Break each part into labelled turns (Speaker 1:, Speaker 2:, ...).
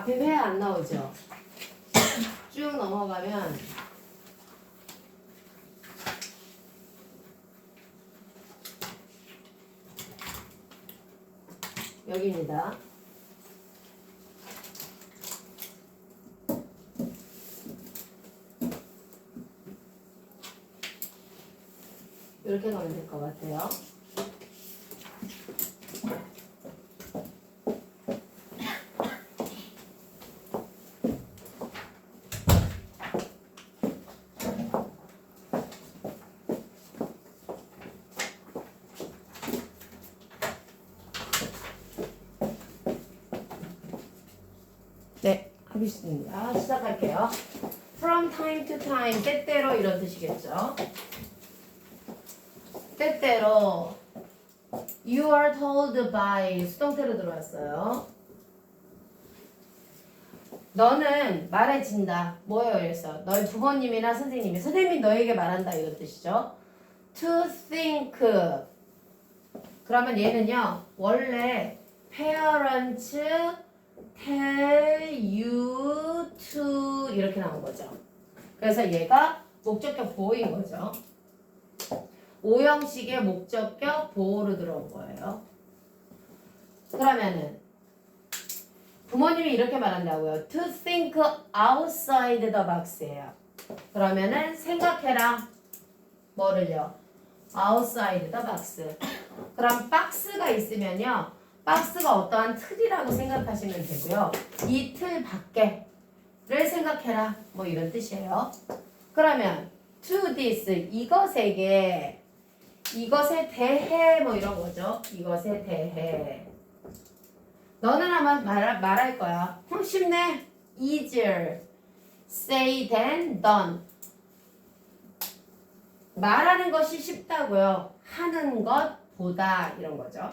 Speaker 1: 앞에 회 안 나오죠? 쭉 넘어가면 여기입니다. 이렇게 가면 될 것 같아요. 네, 하겠습니다. 시작할게요. From time to time, 때때로 이런 뜻이겠죠. 때때로 You are told by 수동태로 들어왔어요. 너는 말해진다. 뭐예요? 그래서 너희 부모님이나 선생님이 너에게 말한다 이런 뜻이죠. To think. 그러면 얘는요. 원래 parents tell you to 이렇게 나온 거죠. 그래서 얘가 목적격 보호인 거죠. 오형식의 목적격 보호로 들어온 거예요. 그러면은 부모님이 이렇게 말한다고요. To think outside the box예요. 그러면은 생각해라. 뭐를요? Outside the box. 그럼 박스가 있으면요. 박스가 어떠한 틀이라고 생각하시면 되고요. 이 틀 밖에를 생각해라. 뭐 이런 뜻이에요. 그러면 to this 이것에 대해 뭐 이런 거죠. 이것에 대해. 너는 아마 말할 거야. 쉽네. Easier say than done. 말하는 것이 쉽다고요. 하는 것보다 이런 거죠.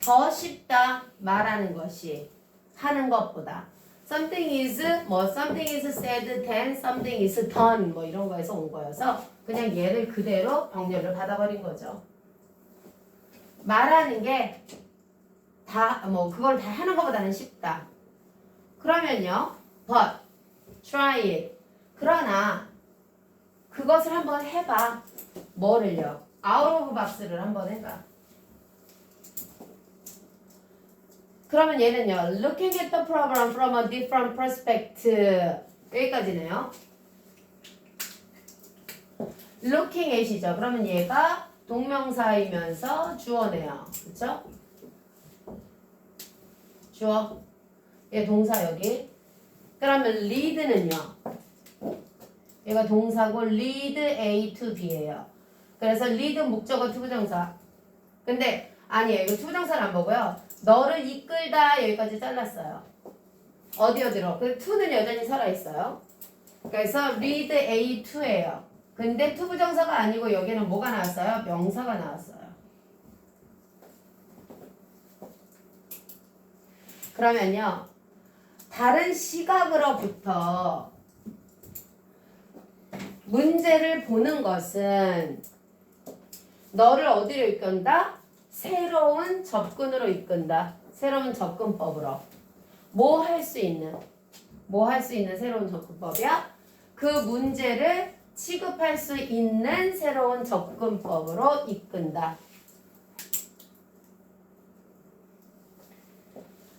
Speaker 1: 더 쉽다. 말하는 것이 하는 것보다. Something is said than something is done 뭐 이런 거에서 온 거여서 그냥 얘를 그대로 병렬을 받아버린 거죠. 말하는 게 그걸 다 하는 것보다는 쉽다. 그러면요. But try it. 그러나 그것을 한번 해봐. 뭐를요? Out of box를 한번 해봐. 그러면 얘는요. Looking at the problem from a different perspective. 여기까지네요. Looking at이죠. 그러면 얘가 동명사이면서 주어네요. 그쵸? 주어. 얘 동사 여기. 그러면 lead는요. 얘가 동사고 lead A to B예요. 그래서 lead 목적어 투부정사. 근데 아니에요. 이거 투부정사를 안 보고요. 너를 이끌다 여기까지 잘랐어요. 어디로? 그 to는 여전히 살아있어요. 그래서 lead A to예요. 근데 투부정사가 아니고 여기는 뭐가 나왔어요? 명사가 나왔어요. 그러면요. 다른 시각으로부터 문제를 보는 것은 너를 어디로 이끈다? 새로운 접근으로 이끈다. 새로운 접근법으로. 뭐 할 수 있는 새로운 접근법이야? 그 문제를 취급할 수 있는 새로운 접근법으로 이끈다.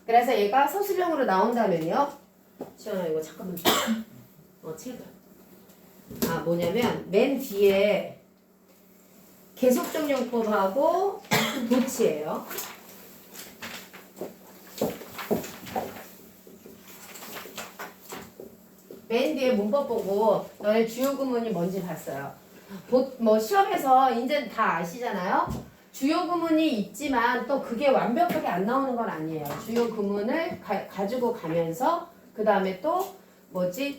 Speaker 1: 그래서 얘가 서술형으로 나온다면요. 시원아 이거 잠깐만 줘. 책을. 뭐냐면 맨 뒤에 계속적용법하고 도치예요. 맨 뒤에 문법 보고 너네 주요 구문이 뭔지 봤어요. 시험에서 이제 다 아시잖아요. 주요 구문이 있지만 또 그게 완벽하게 안 나오는 건 아니에요. 주요 구문을 가지고 가면서 그 다음에 또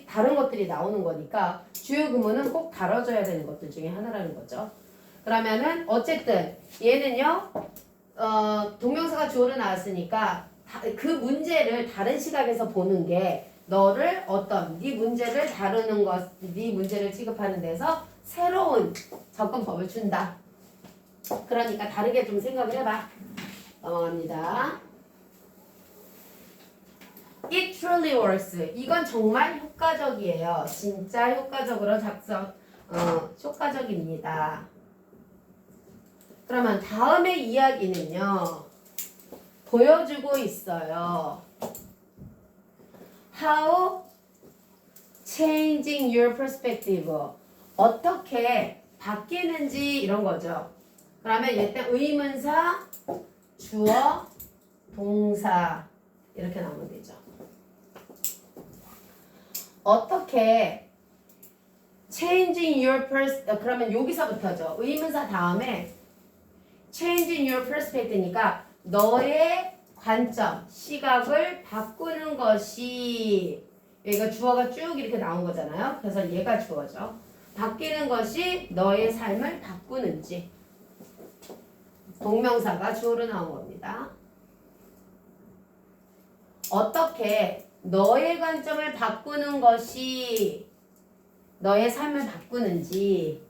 Speaker 1: 다른 것들이 나오는 거니까 주요 구문은 꼭 다뤄줘야 되는 것들 중에 하나라는 거죠. 그러면은 어쨌든 얘는요 동명사가 주어로 나왔으니까 그 문제를 다른 시각에서 보는 게 너를 네 문제를 다루는 네 문제를 취급하는 데서 새로운 접근법을 준다. 그러니까 다르게 좀 생각을 해봐. 넘어갑니다. It truly works. 이건 정말 효과적이에요. 진짜 효과적으로 효과적입니다. 그러면 다음의 이야기는요. 보여주고 있어요. How changing your perspective. 어떻게 바뀌는지 이런 거죠. 그러면 일단 의문사, 주어, 동사 이렇게 나오면 되죠. 어떻게 changing your 그러면 여기서부터죠. 의문사 다음에 changing your perspective니까 너의 관점, 시각을 바꾸는 것이 여기가 주어가 쭉 이렇게 나온 거잖아요. 그래서 얘가 주어죠. 바뀌는 것이 너의 삶을 바꾸는지 동명사가 주어로 나온 겁니다. 어떻게 너의 관점을 바꾸는 것이 너의 삶을 바꾸는지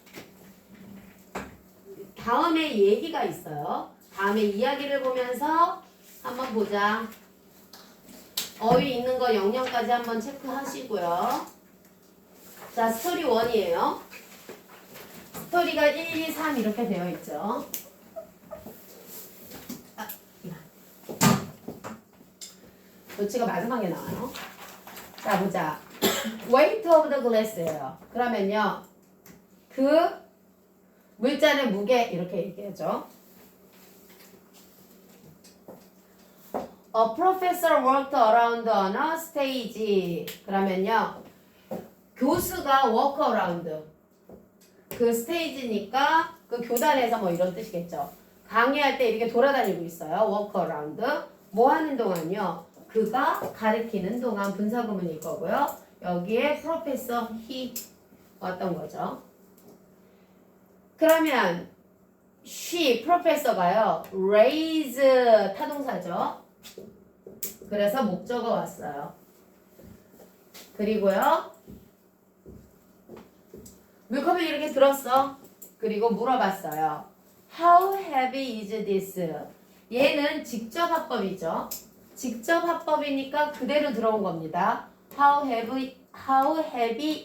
Speaker 1: 다음에 얘기가 있어요. 다음에 이야기를 보면서 한번 보자. 어휘 있는 거 영영까지 한번 체크하시고요. 자, 스토리 1이에요. 스토리가 1, 2, 3 이렇게 되어 있죠. 노치가 마지막에 나와요. 자, 보자. weight of the glass예요. 그러면요. 그 물잔의 무게 이렇게 얘기하죠. A professor worked around on a stage. 그러면요. 교수가 walk around. 그 스테이지니까 그 교단에서 뭐 이런 뜻이겠죠. 강의할 때 이렇게 돌아다니고 있어요. walk around. 뭐 하는 동안요? 그가 가르치는 동안 분사구문일 거고요. 여기에 professor he 왔던 거죠. 그러면 she, professor가요. raise 타동사죠. 그래서 목적어 왔어요. 그리고요. 물컵을 이렇게 들었어. 그리고 물어봤어요. How heavy is this? 얘는 직접 합법이죠. 직접 합법이니까 그대로 들어온 겁니다. How heavy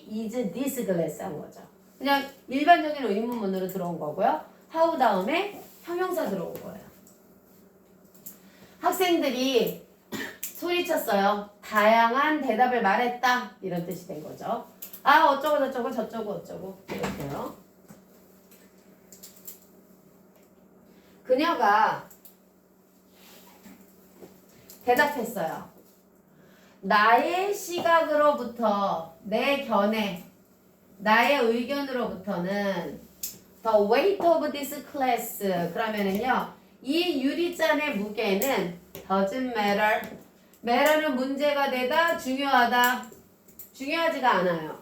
Speaker 1: is this glass? 한 거죠. 그냥 일반적인 의문문으로 들어온 거고요. how 다음에 형용사 들어온 거예요. 학생들이 소리쳤어요. 다양한 대답을 말했다. 이런 뜻이 된 거죠. 아, 어쩌고 저쩌고 저쩌고 어쩌고 이렇게요. 그녀가 대답했어요. 나의 시각으로부터 내 견해, 나의 의견으로부터는 the weight of this glass 그러면은요 이 유리잔의 무게는 doesn't matter. matter는 문제가 되다, 중요하다. 중요하지가 않아요.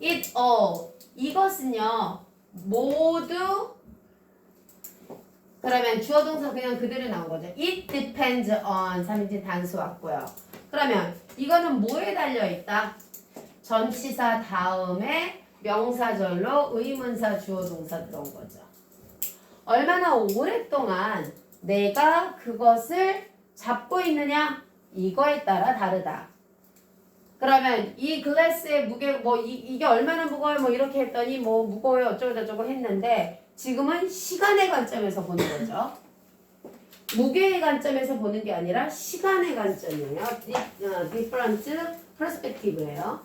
Speaker 1: it all 이것은요 모두 그러면 주어 동사 그냥 그대로 나온 거죠. It depends on 3인칭 단수 왔고요. 그러면 이거는 뭐에 달려있다? 전치사 다음에 명사절로 의문사 주어 동사 들어온 거죠. 얼마나 오랫동안 내가 그것을 잡고 있느냐? 이거에 따라 다르다. 그러면 이 글래스의 무게 뭐 이게 얼마나 무거워요? 뭐 이렇게 했더니 뭐 무거워요 어쩌고 저쩌고 했는데 지금은 시간의 관점에서 보는 거죠. 무게의 관점에서 보는 게 아니라 시간의 관점이에요. different perspective예요.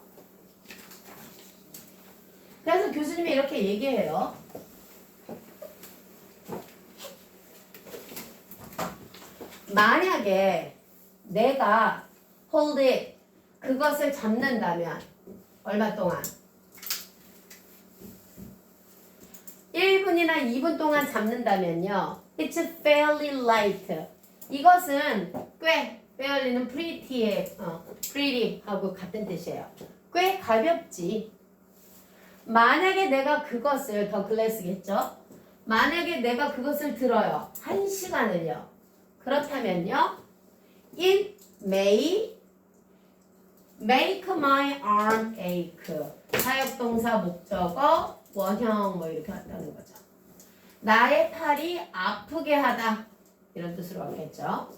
Speaker 1: 그래서 교수님이 이렇게 얘기해요. 만약에 내가 hold it 그것을 잡는다면 얼마 동안? 1분이나 2분 동안 잡는다면요. It's fairly light. 이것은 꽤, fairly는 pretty하고 같은 뜻이에요. 꽤 가볍지. 만약에 내가 그것을, 더 글래스겠죠? 만약에 내가 그것을 들어요. 1시간을요. 그렇다면요. It may make my arm ache. 사역동사 목적어 원형 뭐 이렇게 한다는 거죠. 나의 팔이 아프게 하다. 이런 뜻으로 왔겠죠.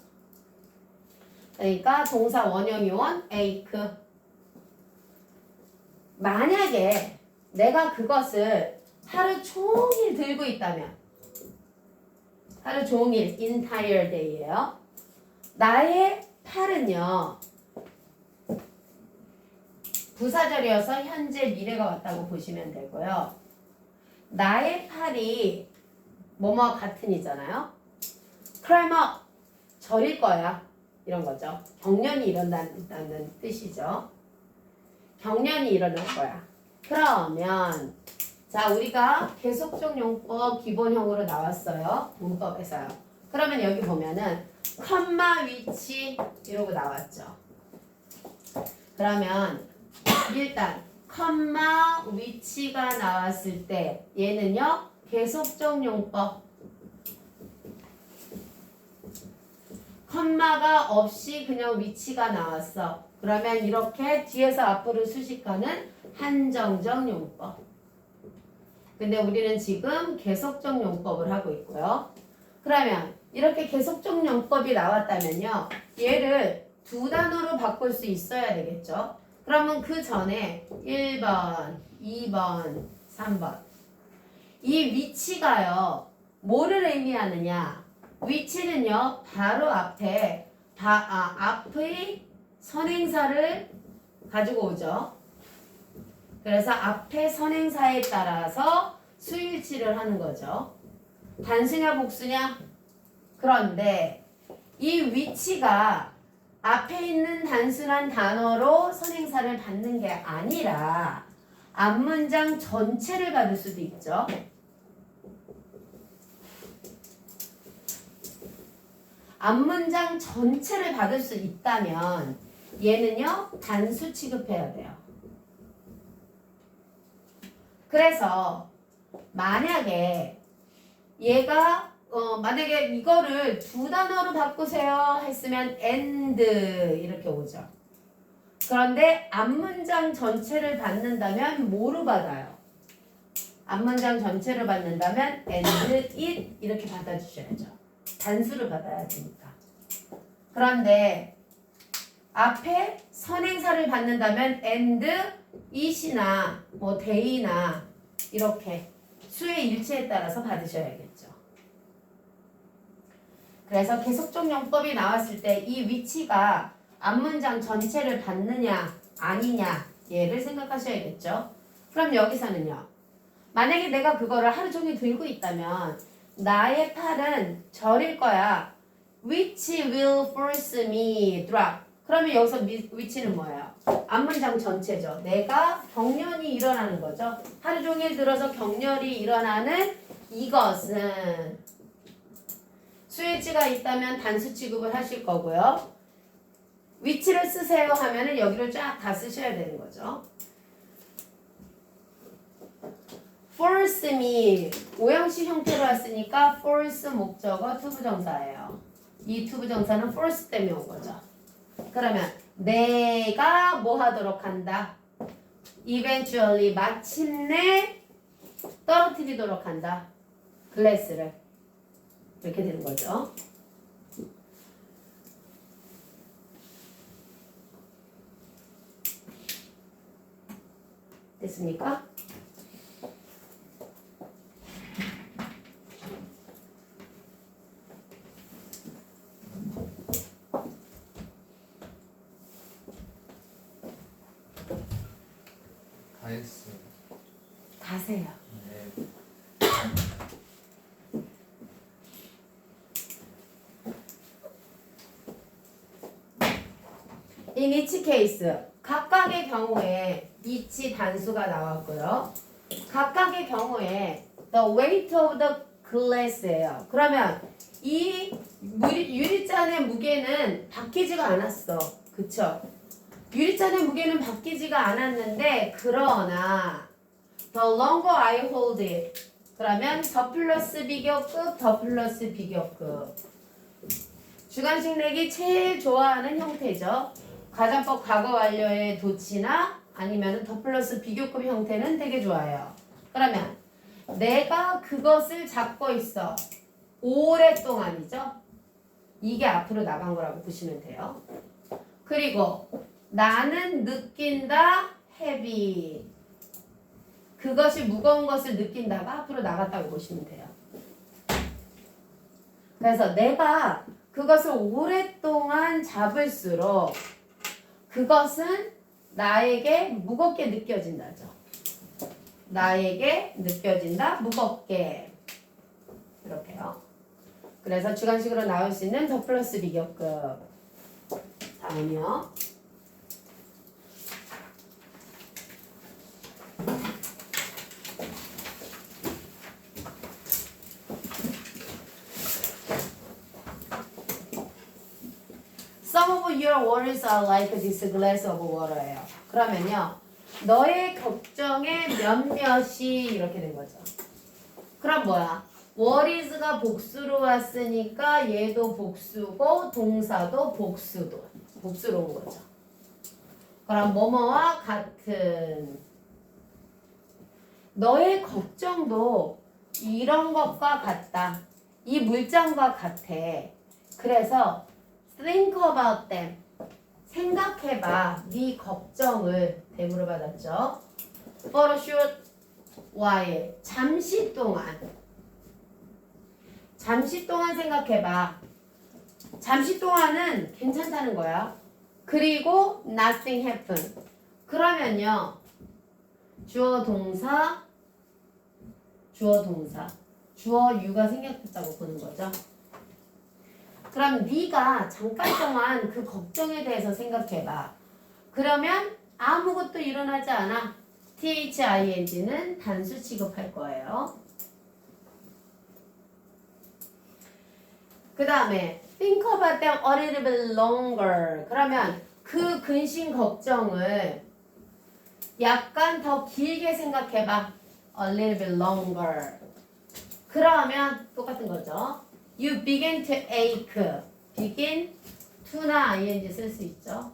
Speaker 1: 그러니까 동사 원형 이원 ache. 만약에 내가 그것을 하루 종일 들고 있다면, 하루 종일 entire day예요. 나의 팔은요, 부사절이어서 현재 미래가 왔다고 보시면 되고요. 나의 팔이 뭐뭐와 같은 이잖아요. climb up, 절일 거야. 이런 거죠. 경련이 일어난다는 뜻이죠. 경련이 일어날 거야. 그러면 자, 우리가 계속적 용법 기본형으로 나왔어요. 문법에서요. 그러면 여기 보면은 컴마 위치 이러고 나왔죠. 그러면 일단 컴마 위치가 나왔을 때 얘는요, 계속적 용법. 컴마가 없이 그냥 위치가 나왔어. 그러면 이렇게 뒤에서 앞으로 수식하는 한정적 용법. 근데 우리는 지금 계속적 용법을 하고 있고요. 그러면 이렇게 계속적 용법이 나왔다면요, 얘를 두 단어로 바꿀 수 있어야 되겠죠. 그러면 그 전에 1번, 2번, 3번 이 위치가요, 뭐를 의미하느냐? 위치는요, 바로 앞에 앞의 선행사를 가지고 오죠. 그래서 앞에 선행사에 따라서 수일치를 하는 거죠. 단수냐 복수냐? 그런데 이 위치가 앞에 있는 단순한 단어로 선행사를 받는 게 아니라 앞문장 전체를 받을 수도 있죠. 앞문장 전체를 받을 수 있다면 얘는요, 단수 취급해야 돼요. 그래서 만약에 얘가 만약에 이거를 두 단어로 바꾸세요 했으면 and 이렇게 오죠. 그런데 앞문장 전체를 받는다면 뭐로 받아요? 앞문장 전체를 받는다면 and it 이렇게 받아주셔야죠. 단수를 받아야 되니까. 그런데 앞에 선행사를 받는다면 and it이나 뭐 day나 이렇게 수의 일치에 따라서 받으셔야겠죠. 그래서 계속적 용법이 나왔을 때 이 위치가 앞문장 전체를 받느냐 아니냐 얘를 생각하셔야겠죠. 그럼 여기서는요, 만약에 내가 그거를 하루 종일 들고 있다면 나의 팔은 저릴 거야. Which will force me drop. 그러면 여기서 위치는 뭐예요? 앞문장 전체죠. 내가 경련이 일어나는 거죠. 하루 종일 들어서 경련이 일어나는 이것은 수일치가 있다면 단수 취급을 하실 거고요. 위치를 쓰세요 하면은 여기를 쫙 다 쓰셔야 되는 거죠. force me 오형식 형태로 왔으니까 force 목적어 투부정사예요. 이 투부정사는 force 때문에 온 거죠. 그러면 내가 뭐 하도록 한다? eventually 마침내 떨어뜨리도록 한다. 글래스를 이렇게 되는 거죠. 됐습니까?
Speaker 2: 다 했어요.
Speaker 1: 가세요.
Speaker 2: 네.
Speaker 1: In each case 각각의 경우에 each 단수가 나왔고요. 각각의 경우에 the weight of the glass예요. 그러면 이 유리잔의 무게는 바뀌지가 않았어. 그쵸? 유리잔의 무게는 바뀌지가 않았는데 그러나 the longer I hold it 그러면 더 플러스 비교급 더 플러스 비교급 주관식 내기 제일 좋아하는 형태죠. 가정법 과거 완료의 도치나 아니면 더 플러스 비교급 형태는 되게 좋아요. 그러면 내가 그것을 잡고 있어. 오랫동안이죠. 이게 앞으로 나간 거라고 보시면 돼요. 그리고 나는 느낀다 heavy. 그것이 무거운 것을 느낀다가 앞으로 나갔다고 보시면 돼요. 그래서 내가 그것을 오랫동안 잡을수록 그것은 나에게 무겁게 느껴진다죠. 나에게 느껴진다 무겁게. 이렇게요. 그래서 주관식으로 나올 수 있는 더 플러스 비교급. 다음이요. Some of your worries are like this glass of water예요. 그러면요. 너의 걱정의 몇몇이 이렇게 된 거죠. 그럼 뭐야? worries가 복수로 왔으니까 얘도 복수고 동사도 복수로 온 거죠. 그럼 뭐뭐와 같은 너의 걱정도 이런 것과 같다. 이 물장과 같아. 그래서 think about them. 생각해봐. 네 걱정을 대물어 받았죠. For a short while. 잠시 동안 생각해봐. 잠시 동안은 괜찮다는 거야. 그리고 nothing happen. 그러면요. 주어 동사 주어 유가 생략했다고 보는 거죠. 그럼 네가 잠깐 동안 그 걱정에 대해서 생각해봐. 그러면 아무것도 일어나지 않아. thing는 단수 취급할 거예요. 그 다음에 think about them a little bit longer. 그러면 그 근심 걱정을 약간 더 길게 생각해봐. a little bit longer. 그러면 똑같은 거죠. You begin to ache. begin to나 ing 쓸 수 있죠.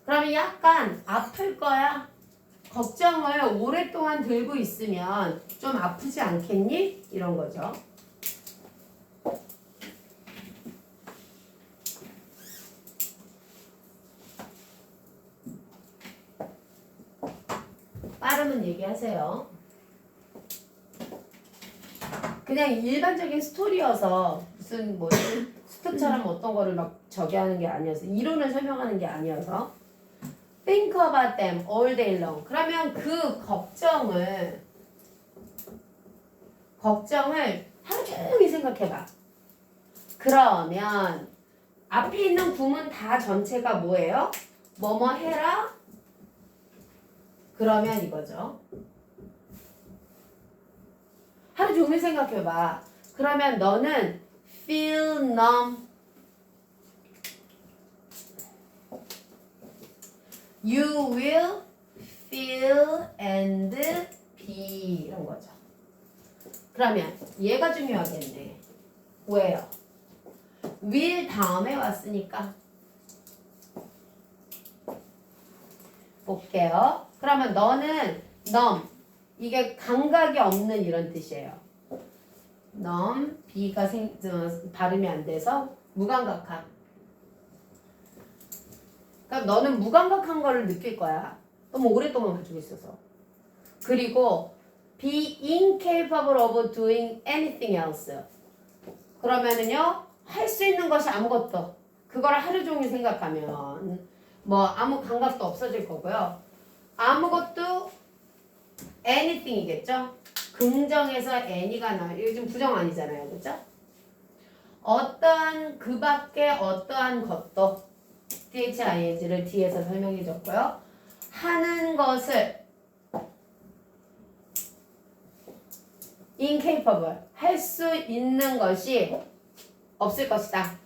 Speaker 1: 그러면 약간 아플 거야. 걱정을 오랫동안 들고 있으면 좀 아프지 않겠니? 이런 거죠. 빠르면 얘기하세요. 그냥 일반적인 스토리여서 무슨 뭐 스토처럼 어떤 거를 막 저기 하는 게 아니어서 이론을 설명하는 게 아니어서 think about them all day long. 그러면 그 걱정을 하루 종일 생각해봐. 그러면 앞에 있는 구문 다 전체가 뭐예요? 뭐뭐 해라? 그러면 이거죠. 하루 종일 생각해봐. 그러면 너는 feel numb. You will feel and be 이런 거죠. 그러면 얘가 중요하겠네. 왜요? will 다음에 왔으니까. 볼게요. 그러면 너는 numb. 이게 감각이 없는 이런 뜻이에요. numb, B가 발음이 안 돼서 무감각함. 그럼 너는 무감각한 거를 느낄 거야. 너무 오랫동안 가지고 있어서. 그리고 be incapable of doing anything else. 그러면은요, 할 수 있는 것이 아무것도. 그걸 하루 종일 생각하면 뭐 아무 감각도 없어질 거고요. 아무것도 anything이겠죠? 긍정에서 any가 나와요. 요즘 부정 아니잖아요. 그죠? 어떠한 그 밖에 어떠한 것도 thing를 뒤에서 설명해 줬고요. 하는 것을 incapable 할 수 있는 것이 없을 것이다.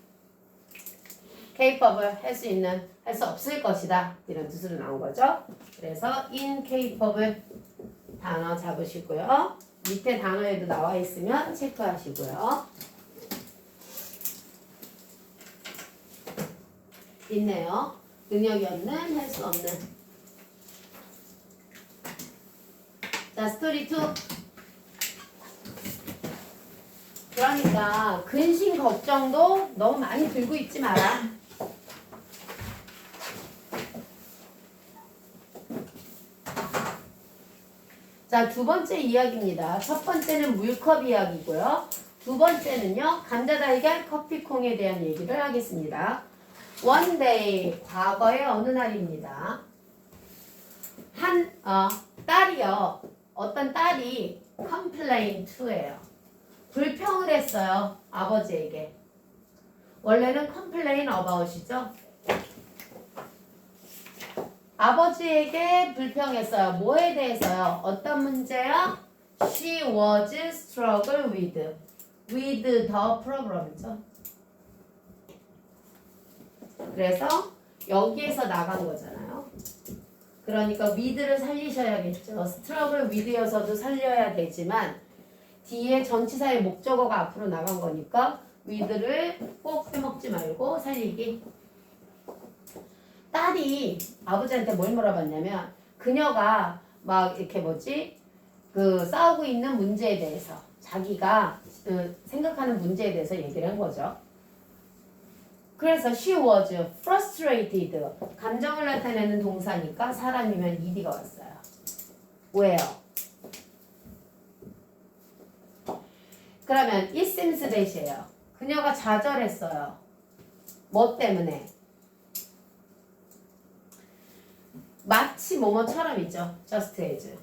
Speaker 1: capable 할 수 있는 할 수 없을 것이다. 이런 뜻으로 나온 거죠. 그래서 incapable 단어 잡으시고요. 밑에 단어에도 나와 있으면 체크하시고요. 있네요. 능력이 없는, 할 수 없는. 자, 스토리 2. 그러니까 근심 걱정도 너무 많이 들고 있지 마라. 자, 두 번째 이야기입니다. 첫 번째는 물컵 이야기고요. 두 번째는요, 감자 달걀 커피콩에 대한 얘기를 하겠습니다. One day, 과거의 어느 날입니다. 딸이요. 어떤 딸이 complain to예요. 불평을 했어요. 아버지에게. 원래는 complain about이죠. 아버지에게 불평했어요. 뭐에 대해서요? 어떤 문제요? She was struggle with the problem죠. 그래서 여기에서 나간 거잖아요. 그러니까 with를 살리셔야겠죠. struggle with여서도 살려야 되지만 뒤에 전치사의 목적어가 앞으로 나간 거니까 with를 꼭 빼먹지 말고 살리기. 딸이 아버지한테 뭘 물어봤냐면 그녀가 막 이렇게 그 싸우고 있는 문제에 대해서 자기가 생각하는 문제에 대해서 얘기를 한 거죠. 그래서 she was frustrated. 감정을 나타내는 동사니까 사람이면 ed가 왔어요. 왜요? 그러면 it seems that이에요. 그녀가 좌절했어요. 뭐 때문에? 마치 뭐뭐처럼이죠. just as.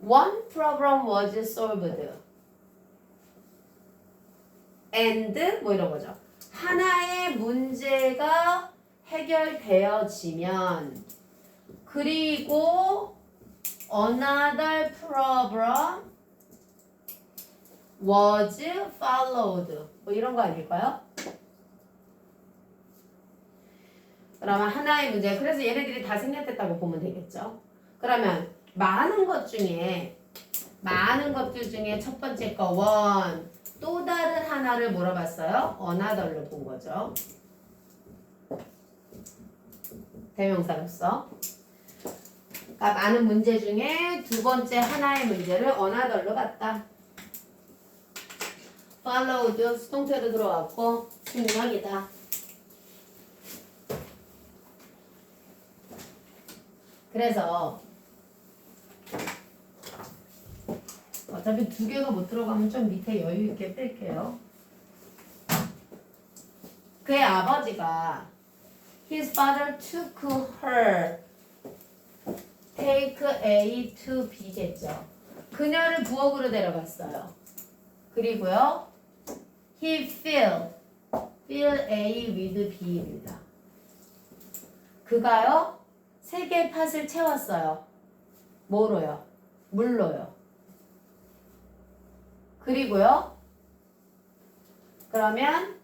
Speaker 1: One problem was solved. And 뭐 이런 거죠. 하나의 문제가 해결되어지면 그리고 another problem was followed. 뭐 이런 거 아닐까요? 그러면 하나의 문제. 그래서 얘네들이 다 생략됐다고 보면 되겠죠. 그러면 많은 것들 중에 첫 번째 거 one 또 다른 하나를 물어봤어요. another로 본 거죠. 대명사로서. 그러니까 많은 문제 중에 두 번째 하나의 문제를 another로 봤다. followed 수동태도 들어왔고 승낙이다. 그래서 어차피 두 개가 못 들어가면 좀 밑에 여유 있게 뺄게요. 그의 아버지가 his father took her take A to B겠죠. 그녀를 부엌으로 데려갔어요. 그리고요 he fill A with B입니다. 그가요 3개의 팥을 채웠어요. 뭐로요? 물로요. 그리고요. 그러면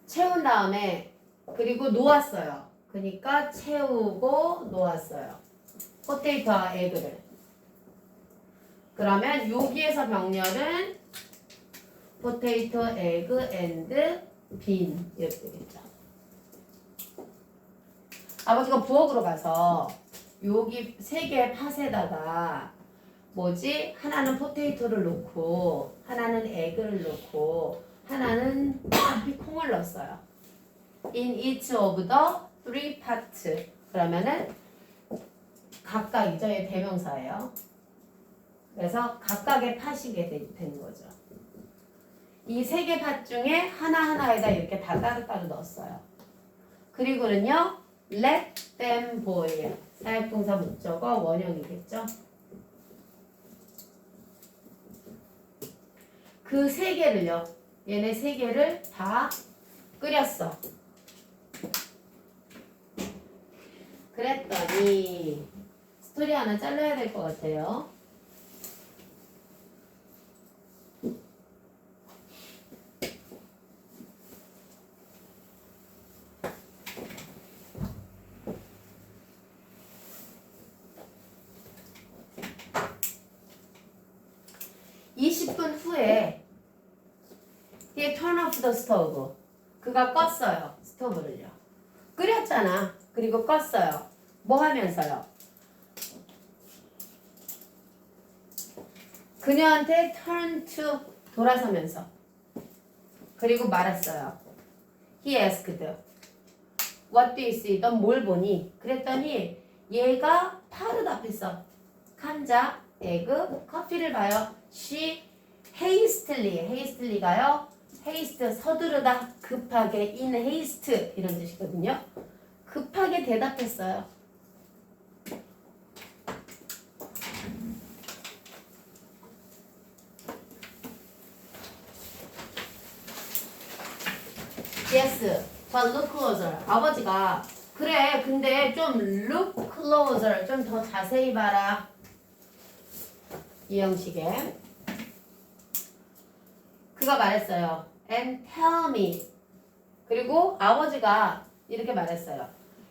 Speaker 1: 채운 다음에 그리고 놓았어요. 그러니까 채우고 놓았어요. 포테이토와 에그를. 그러면 여기에서 병렬은 포테이토, 에그, 앤드, 빈 이렇게 되겠죠. 아버지가 부엌으로 가서 여기 3개의 팥에다가 하나는 포테이토를 넣고 하나는 에그를 넣고 하나는 콩을 넣었어요. In each of the 3 parts. 그러면은 각각이죠. 얘 대명사예요. 그래서 각각의 팥이게 되는 거죠. 이 3개 팥 중에 하나하나에다 이렇게 다 따로따로 넣었어요. 그리고는요. let them boil. 사역동사 목적어 원형이겠죠. 그 3개를요. 얘네 3개를 다 끓였어. 그랬더니 스토리 하나 잘라야 될 것 같아요. he turn off the stove. 그가 껐어요. 스토브를요. 끓였잖아. 그리고 껐어요. 뭐 하면서요? 그녀한테 turn to 돌아서면서 그리고 말했어요. He asked, What do you see? 넌 뭘 보니? 그랬더니 얘가 바로 답했어. 감자, 에그, 커피를 봐요. She hastily,가요. haste, 서두르다, 급하게, in haste 이런 뜻이거든요. 급하게 대답했어요. Yes, but look closer. 아버지가 그래, 근데 좀 look closer, 좀 더 자세히 봐라. 이 형식의 그가 말했어요. And tell me. 그리고 아버지가 이렇게 말했어요.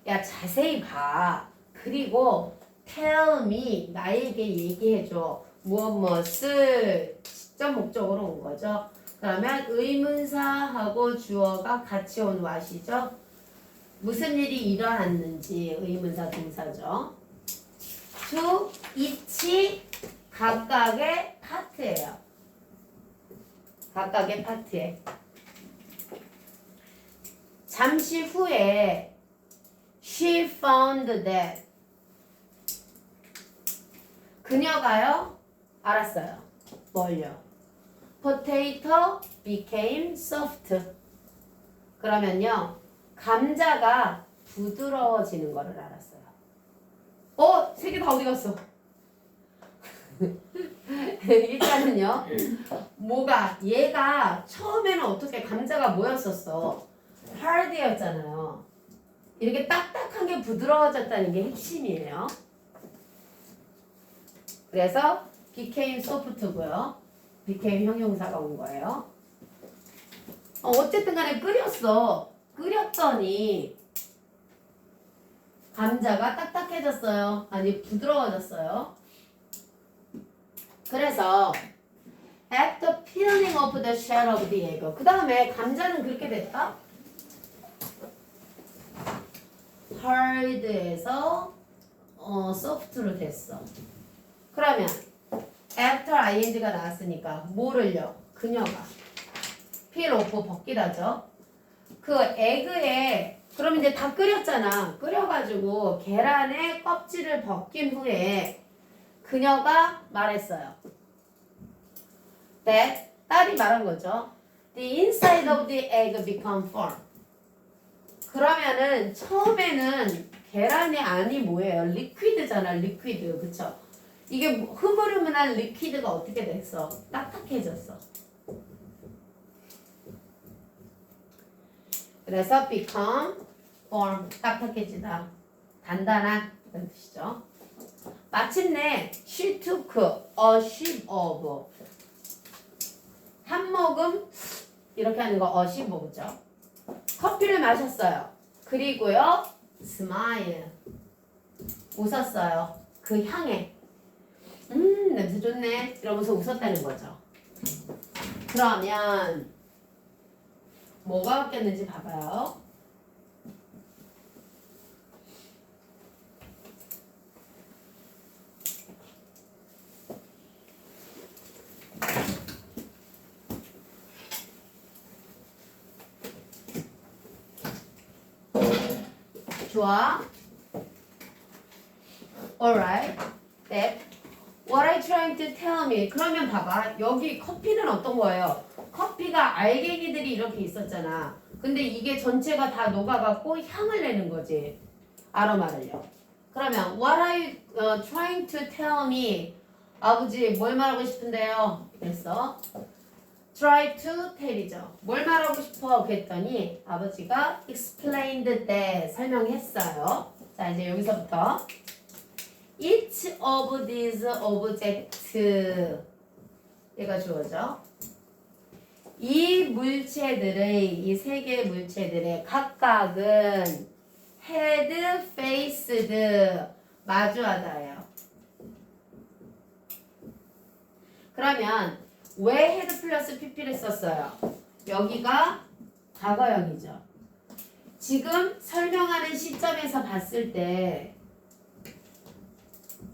Speaker 1: 야, 자세히 봐. 그리고 tell me, 나에게 얘기해줘. 무엇을 직접 목적으로 온 거죠. 그러면 의문사하고 주어가 같이 온 what이죠. 무슨 일이 일어났는지 의문사 동사죠. to each 각각의 파트예요. 각각의 파트에. 잠시 후에 she found that 그녀가요 알았어요. 뭘요? potato became soft. 그러면요 감자가 부드러워지는 거를 알았어요. 세 개 다 어디 갔어? 일단은요 뭐가 얘가 처음에는 어떻게 감자가 뭐였었어? hard였잖아요. 이렇게 딱딱한 게 부드러워졌다는 게 핵심이에요. 그래서 became soft고요. became 형용사가 온 거예요. 어쨌든 간에 끓였어. 끓였더니 감자가 딱딱해졌어요. 아니 부드러워졌어요. 그래서 after peeling off the shell of the egg 그 다음에 감자는 그렇게 됐다? hard에서 soft로 됐어. 그러면 after ing가 나왔으니까 뭐를요? 그녀가 peel off 벗기다죠. 그 에그에 그럼 이제 다 끓였잖아. 끓여가지고 계란의 껍질을 벗긴 후에 그녀가 말했어요. That 딸이 말한 거죠. The inside of the egg become firm. 그러면은 처음에는 계란의 안이 뭐예요? 리퀴드잖아. 리퀴드. 그쵸? 이게 흐물흐물한 리퀴드가 어떻게 됐어? 딱딱해졌어. 그래서 become firm. 딱딱해지다. 단단한 그런 뜻이죠. 마침내 she took a sip of 한 모금 이렇게 하는 거 a sip of죠. 커피를 마셨어요. 그리고요 smile 웃었어요. 그 향에 냄새 좋네 이러면서 웃었다는 거죠. 그러면 뭐가 바뀌었는지 봐봐요. 좋아. Alright. That. What are you trying to tell me? 그러면 봐봐. 여기 커피는 어떤 거예요? 커피가 알갱이들이 이렇게 있었잖아. 근데 이게 전체가 다 녹아갖고 향을 내는 거지. 아로마를요. 그러면 What are you trying to tell me? 아버지 뭘 말하고 싶은데요? 그랬어. Try to tell이죠. 뭘 말하고 싶어? 그랬더니 아버지가 explained that 설명했어요. 자 이제 여기서부터 Each of these objects 얘가 주어져. 이 물체들의 이 세 개의 물체들의 각각은 had faced 마주하다예요. 그러면 왜 had 플러스 pp를 썼어요? 여기가 과거형이죠. 지금 설명하는 시점에서 봤을 때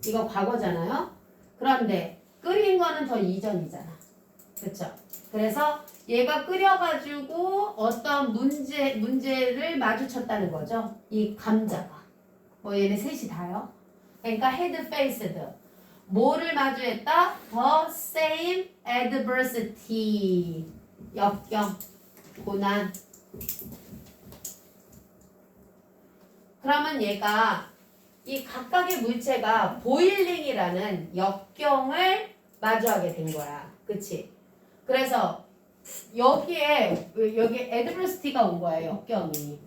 Speaker 1: 이거 과거잖아요. 그런데 끓인 거는 더 이전이잖아. 그렇죠? 그래서 얘가 끓여가지고 어떤 문제를 마주쳤다는 거죠. 이 감자가. 뭐 얘네 셋이 다요. 그러니까 had faced. 뭐를 마주했다? The same adversity. 역경, 고난. 그러면 얘가 이 각각의 물체가 보일링이라는 역경을 마주하게 된 거야. 그치? 그래서 여기 adversity가 온 거야, 역경이.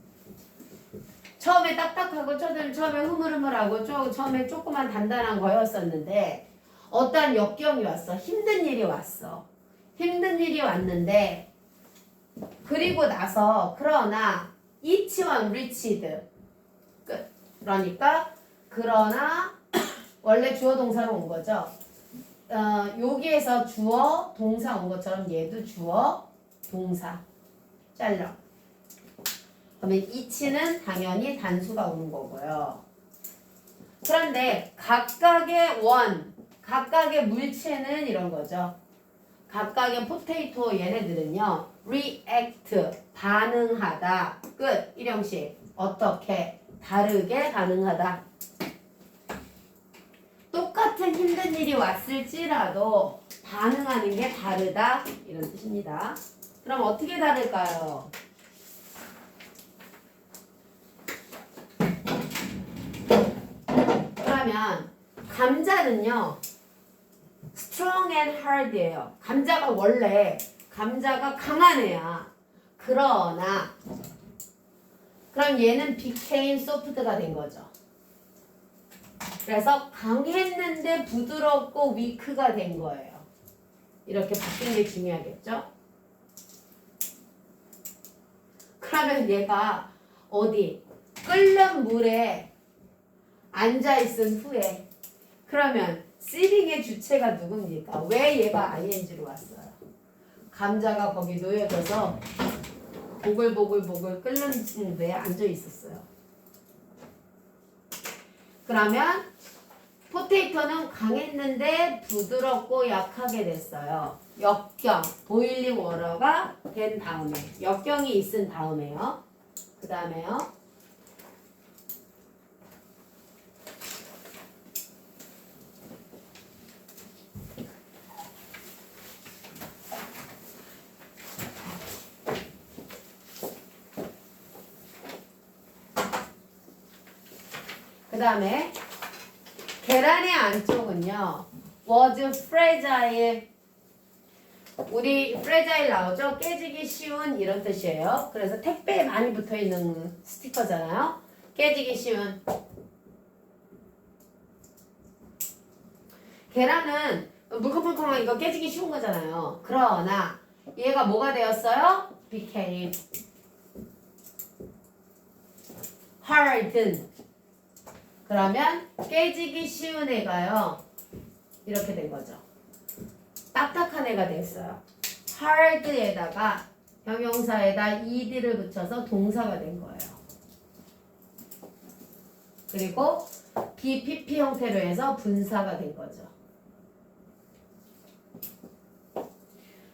Speaker 1: 처음에 딱딱하고 처음에 흐물흐물하고 처음에 조그만 단단한 거였었는데 어떠한 역경이 왔어. 힘든 일이 왔어. 힘든 일이 왔는데 그리고 나서 그러나 each one reached 끝. 그러니까 그러나 원래 주어 동사로 온 거죠. 여기에서 주어 동사 온 것처럼 얘도 주어 동사 잘라. 그러면 each는 당연히 단수가 오는 거고요. 그런데 각각의 각각의 물체는 이런 거죠. 각각의 포테이토 얘네들은요. react, 반응하다. 끝. 일형식. 어떻게? 다르게 반응하다. 똑같은 힘든 일이 왔을지라도 반응하는 게 다르다. 이런 뜻입니다. 그럼 어떻게 다를까요? 그러면 감자는요. strong and hard예요. 감자가 강한 애야. 그러나 그럼 얘는 became soft가 된 거죠. 그래서 강했는데 부드럽고 weak가 된 거예요. 이렇게 바뀐 게 중요하겠죠? 그러면 얘가 어디 끓는 물에 앉아있은 후에 그러면 시링의 주체가 누굽니까? 왜 얘가 ing로 왔어요? 감자가 거기 놓여져서 보글보글 끓는 물에 앉아 있었어요. 그러면 포테이토는 강했는데 부드럽고 약하게 됐어요. 역경, 보일링 워터가 된 다음에 역경이 있은 다음에요. 그 다음에요. 그 다음에 계란의 안쪽은요. was fragile. 우리 fragile 나오죠? 깨지기 쉬운 이런 뜻이에요. 그래서 택배에 많이 붙어있는 스티커잖아요. 깨지기 쉬운. 계란은 물컹물컹하니까 깨지기 쉬운 거잖아요. 그러나 얘가 뭐가 되었어요? became hardened. 그러면 깨지기 쉬운 애가요. 이렇게 된 거죠. 딱딱한 애가 됐어요. hard에다가 형용사에다 ed를 붙여서 동사가 된 거예요. 그리고 BPP 형태로 해서 분사가 된 거죠.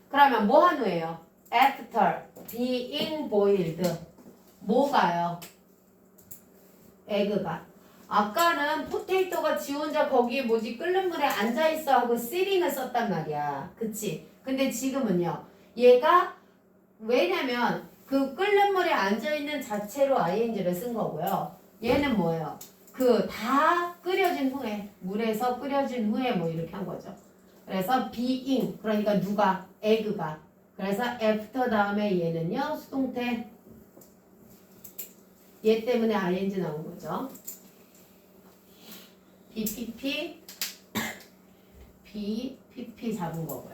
Speaker 1: 그러면 뭐 한 후예요? After being boiled. 뭐가요? 에그가. 아까는 포테이토가 지 혼자 거기에 끓는 물에 앉아있어 하고 시링을 썼단 말이야. 그치? 근데 지금은요. 얘가 왜냐면 그 끓는 물에 앉아있는 자체로 ing를 쓴 거고요. 얘는 뭐예요? 그 다 끓여진 후에 물에서 끓여진 후에 뭐 이렇게 한 거죠. 그래서 being 그러니까 누가? 에그가. 그래서 after 다음에 얘는요. 수동태 얘 때문에 ing 나온 거죠. BPP BPP 잡은 거고요.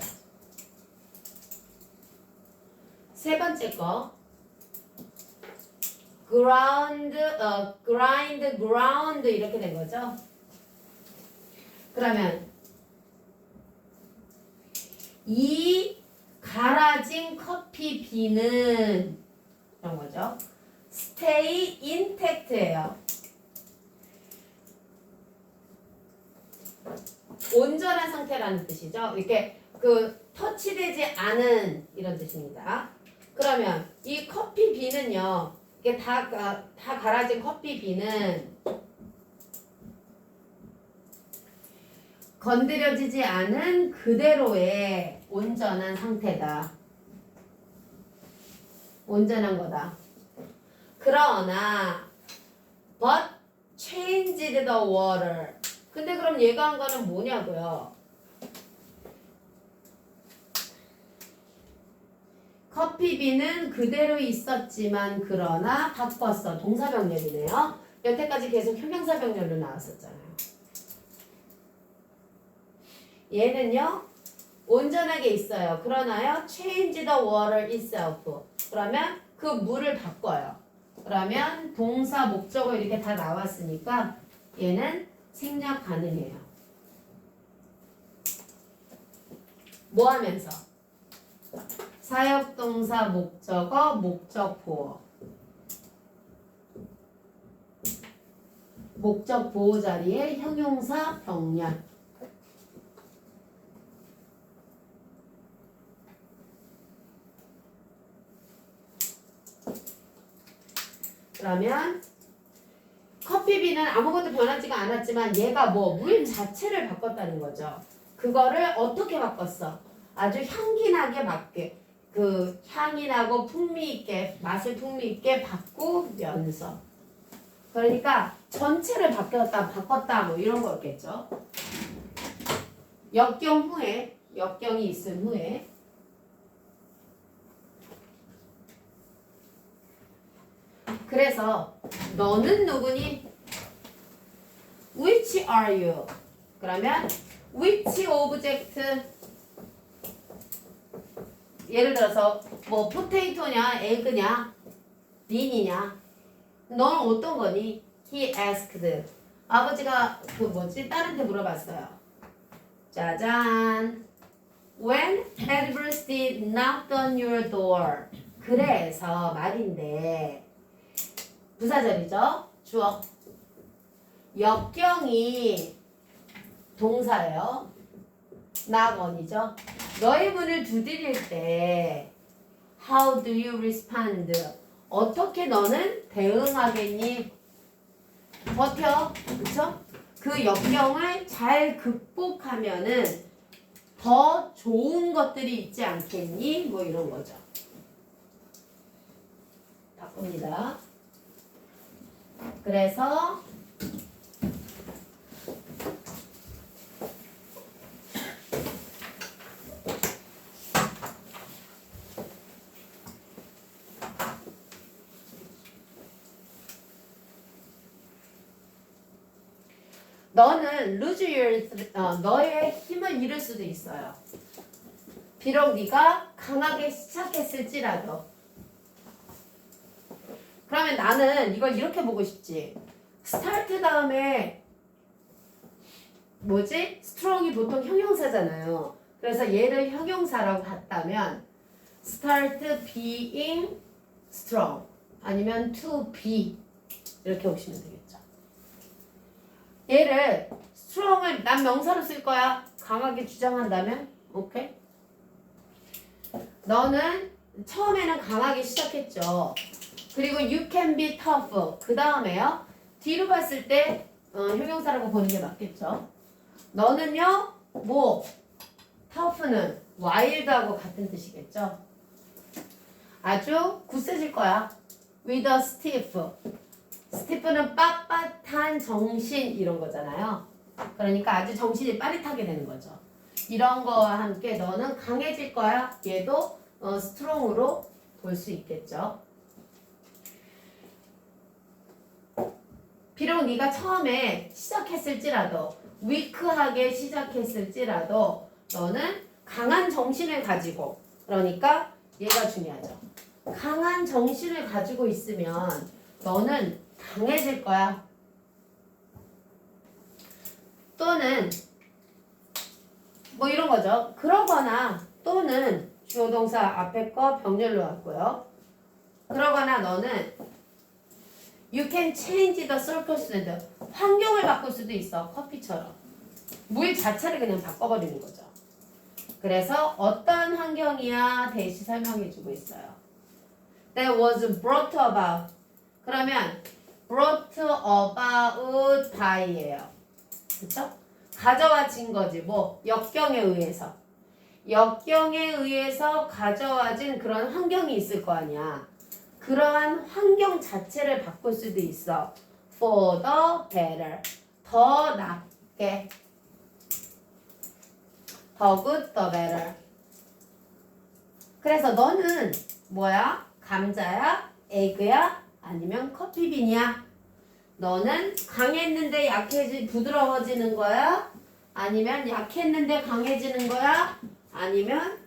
Speaker 1: 세 번째 거 grind 이렇게 된 거죠. 그러면 이 갈아진 커피 비는 이런 거죠. stay intact예요. 온전한 상태라는 뜻이죠. 이렇게 그 터치되지 않은 이런 뜻입니다. 그러면 이 커피 비는요. 이게 다 갈아진 커피 비는 건드려지지 않은 그대로의 온전한 상태다. 온전한 거다. 그러나 but changed the water. 근데 그럼 얘가 한 거는 뭐냐고요? 커피비는 그대로 있었지만 그러나 바꿨어. 동사병렬이네요. 여태까지 계속 형용사병렬로 나왔었잖아요. 얘는요. 온전하게 있어요. 그러나요. change the water itself. 그러면 그 물을 바꿔요. 그러면 동사, 목적어 이렇게 다 나왔으니까 얘는 생략 가능해요. 뭐 하면서? 사역동사, 목적어, 목적 보호. 목적 보호 자리에 형용사 병렬. 그러면 커피비는 아무것도 변하지가 않았지만 얘가 뭐 물 자체를 바꿨다는 거죠. 그거를 어떻게 바꿨어? 아주 향기나게 맞게 그 향이 나고 풍미 있게 맛을 풍미 있게 바꾸면서 그러니까 전체를 바꿨다 뭐 이런 거였겠죠. 역경 후에 역경이 있은 후에 그래서 너는 누구니? Which are you? 그러면 which object 예를 들어서 뭐 포테이토냐 에그냐 빈이냐 넌 어떤 거니? He asked. 아버지가 그 뭐지? 딸한테 물어봤어요. 짜잔. When adversity knocked on your door. 그래서 말인데 부사절이죠. 주어. 역경이 동사예요. knock on이죠. 너의 문을 두드릴 때 How do you respond? 어떻게 너는 대응하겠니? 버텨. 그쵸? 그 역경을 잘 극복하면은 더 좋은 것들이 있지 않겠니? 뭐 이런 거죠. 바꿉니다. 그래서 너는 lose your, 너의 힘을 잃을 수도 있어요. 비록 네가 강하게 시작했을지라도. 그러면 나는 이걸 이렇게 보고 싶지. start 다음에 뭐지? strong이 보통 형용사잖아요. 그래서 얘를 형용사라고 봤다면 start being strong 아니면 to be 이렇게 보시면 되겠죠. 얘를 strong을 난 명사로 쓸 거야. 강하게 주장한다면 오케이. 너는 처음에는 강하게 시작했죠. 그리고 you can be tough. 그 다음에요. 뒤로 봤을 때 형용사라고 보는 게 맞겠죠. 너는요. 뭐 tough는 wild하고 같은 뜻이겠죠. 아주 굳세질 거야. with a stiff. 스티프는 빳빳한 정신 이런 거잖아요. 그러니까 아주 정신이 빠릿하게 되는 거죠. 이런 거와 함께 너는 강해질 거야. 얘도 스트롱으로 볼 수 있겠죠. 비록 네가 처음에 시작했을지라도 위크하게 시작했을지라도 너는 강한 정신을 가지고 그러니까 얘가 중요하죠. 강한 정신을 가지고 있으면 너는 강해질 거야. 또는 뭐 이런 거죠. 그러거나 또는 주어 동사 앞에 거 병렬로 왔고요. 그러거나 너는 You can change the circumstance. 환경을 바꿀 수도 있어. 커피처럼. 물 자체를 그냥 바꿔버리는 거죠. 그래서 어떤 환경이야 대시 설명해주고 있어요. That was brought about. 그러면 brought about by예요. 그쵸? 가져와진 거지. 뭐 역경에 의해서. 역경에 의해서 가져와진 그런 환경이 있을 거 아니야. 그러한 환경 자체를 바꿀 수도 있어. For the better. 더 낫게. The good, the better. 그래서 너는 뭐야? 감자야? 에그야? 아니면 커피빈이야? 너는 강했는데 부드러워지는 거야? 아니면 약했는데 강해지는 거야? 아니면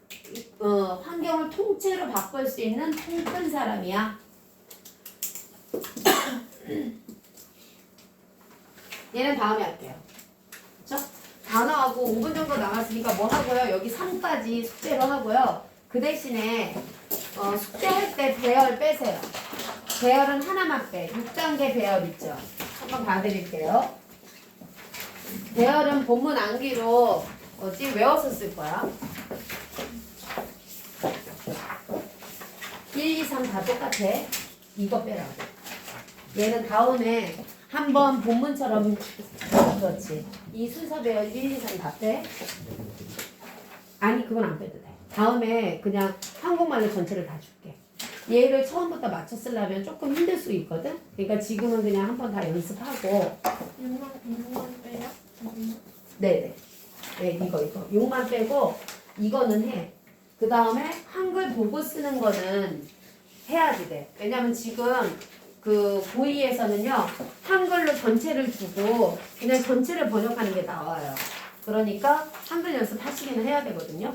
Speaker 1: 환경을 통째로 바꿀 수 있는 통큰 사람이야? 얘는 다음에 할게요. 그쵸? 단어하고 5분 정도 남았으니까 뭐 하고요? 여기 3까지 숙제로 하고요. 그 대신에 숙제할 때 배열 빼세요. 배열은 하나만 빼. 6단계 배열 있죠? 한번 봐드릴게요. 배열은 본문 암기로 외워서 쓸 거야. 1, 2, 3 다 똑같아. 이거 빼라고. 얘는 다음에 한번 본문처럼 그렇지. 이 순서 배열 1, 2, 3 다 빼. 아니 그건 안 빼도 돼. 다음에 그냥 한국말로 전체를 다 줄게. 얘를 처음부터 맞춰 쓰려면 조금 힘들 수 있거든. 그러니까 지금은 그냥 한번 다 연습하고.
Speaker 2: 6만 빼요?
Speaker 1: 네네. 네, 이거 6만 빼고 이거는 해. 그 다음에 한글 보고 쓰는 거는 해야지 돼. 왜냐면 지금 그 고2에서는요 한글로 전체를 주고 그냥 전체를 번역하는 게 나와요. 그러니까 한글 연습 하시기는 해야 되거든요.